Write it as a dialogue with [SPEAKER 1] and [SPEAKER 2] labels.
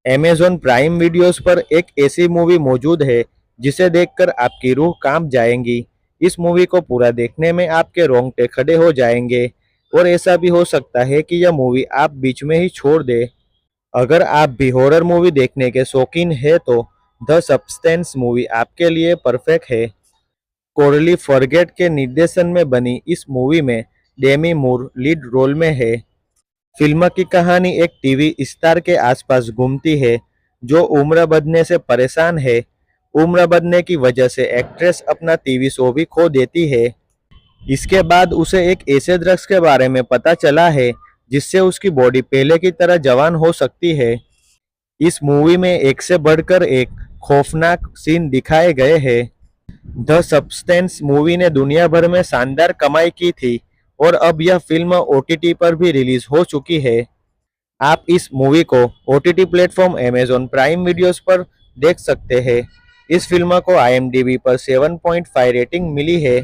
[SPEAKER 1] Amazon prime videos पर एक ऐसी मूवी मौजूद है जिसे देखकर आपकी रूह कांप जाएगी। इस मूवी को पूरा देखने में आपके रोंगटे खड़े हो जाएंगे और ऐसा भी हो सकता है कि यह मूवी आप बीच में ही छोड़ दे। अगर आप भी हॉरर मूवी देखने के शौकीन हैं तो द सब्सटेंस मूवी आपके लिए परफेक्ट है। कोरली फॉरगेट के निर्देशन में बनी इस मूवी में डेमी मूर लीड रोल में है। फिल्म की कहानी एक टीवी स्टार के आसपास घूमती है जो उम्र बढ़ने से परेशान है। उम्र बढ़ने की वजह से एक्ट्रेस अपना टीवी शो भी खो देती है। इसके बाद उसे एक ऐसे ड्रग्स के बारे में पता चला है जिससे उसकी बॉडी पहले की तरह जवान हो सकती है। इस मूवी में एक से बढ़कर एक खौफनाक सीन दिखाए गए हैं। द सब्सटेंस मूवी ने दुनिया भर में शानदार कमाई की थी और अब यह फिल्म ओटीटी पर भी रिलीज हो चुकी है। आप इस मूवी को OTT platform Amazon prime videos पर देख सकते हैं। इस फिल्म को आईएमडीबी पर 7.5 रेटिंग मिली है।